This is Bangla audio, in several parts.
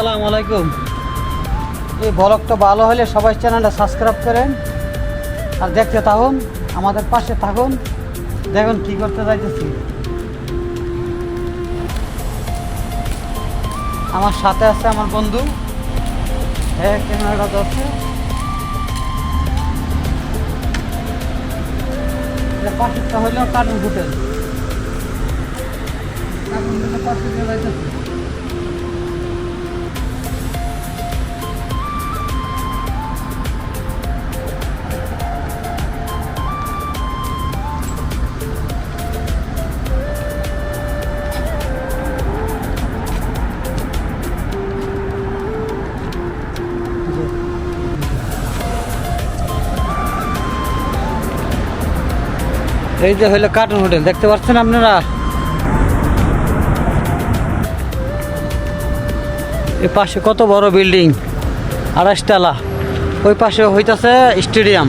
আসসালামু আলাইকুম। এই ব্লগটা ভালো হলে সবাই চ্যানেলটা সাবস্ক্রাইব করেন আর দেখতে থাকুন, আমাদের পাশে থাকুন। দেখুন কি করতে যাইতেছি। আমার সাথে আছে আমার বন্ধু, হ্যাঁ ক্যামেরাটা ধরছে। পাশেরটা হইল কার্টুন হোটেল। কার্টুন হোটেলের পাশে দিয়ে যাইতেছি। এই যে হইলো কার্টুন হোটেল, দেখতে পাচ্ছেন আপনারা। এই পাশে কত বড় বিল্ডিং, 28 তলা। ওই পাশে হইতাছে স্টেডিয়াম।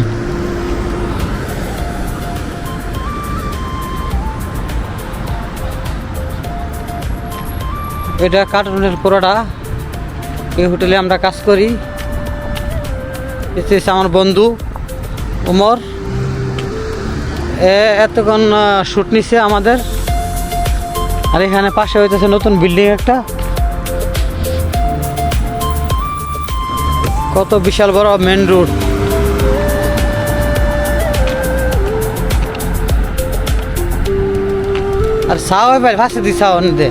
এটা কার্টুন হোটেল পুরোটা। এই হোটেলে আমরা কাজ করি। এসে আমার বন্ধু ওমর, এতক্ষণ শ্যুট নিচ্ছে আমাদের। আর এখানে পাশে হইতেছে নতুন বিল্ডিং একটা, কত বিশাল বড় মেন রোড। আর চাও এবার ফাঁসে দি চাও দে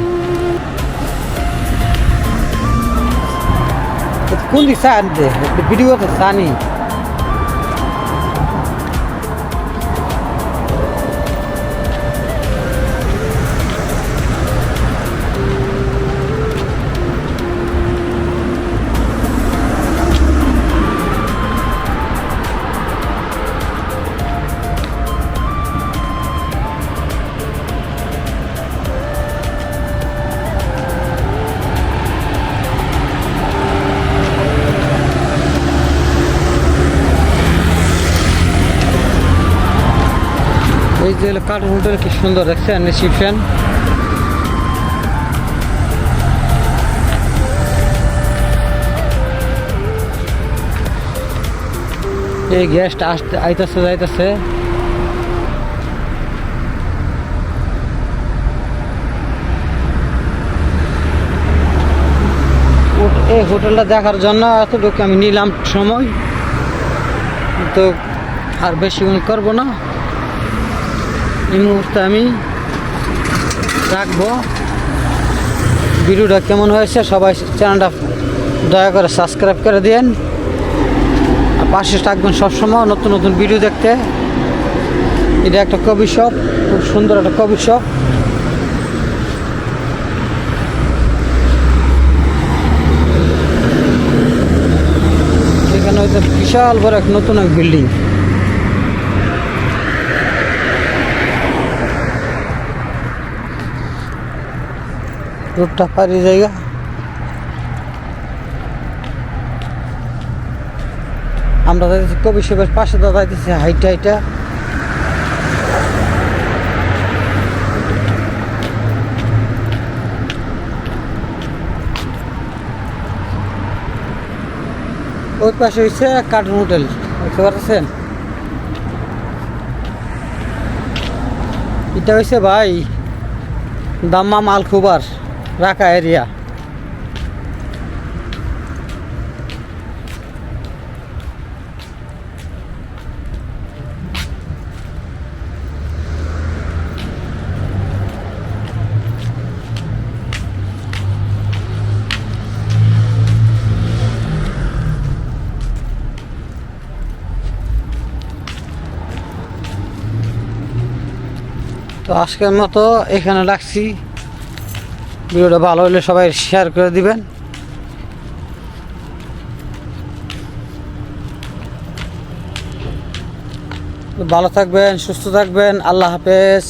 কোন দিক চা আনতে ভিডিওতে চানি। এই যে কার্টুন হোটেল কি সুন্দর দেখছেন, রিসিপশন। এই গেস্ট আসতে আইতেছে যাইতেছে। এই হোটেলটা দেখার জন্য এতটুকু আমি নিলাম সময়, তো আর বেশিক্ষণ করবো না। এই মুহূর্তে আমি রাখবো। ভিডিওটা কেমন হয়েছে সবাই চ্যানেলটা দয়া করে সাবস্ক্রাইব করে দিন, আর পাশে থাকবেন সবসময় নতুন নতুন ভিডিও দেখতে। এটা একটা কফি শপ, খুব সুন্দর একটা কফি শপ। এখানে হয়তো বিশাল বড় এক নতুন এক বিল্ডিং। রোডটা পারি জায়গা। আমরা যাইতেছি কবি শপের পাশে, তো যাইতেছি হাইটা হাইটা। ওই পাশে হচ্ছে কার্টুন হোটেল, দেখতে পাচ্ছেন। এটা হয়েছে ভাই দাম্মাম আল খুবার রাকা এরিয়া। তো আজকের মতো এখানে রাখছি। ভিডিওটা ভালো হলে সবাই শেয়ার করে দিবেন। ভালো থাকবেন, সুস্থ থাকবেন। আল্লাহ হাফেজ।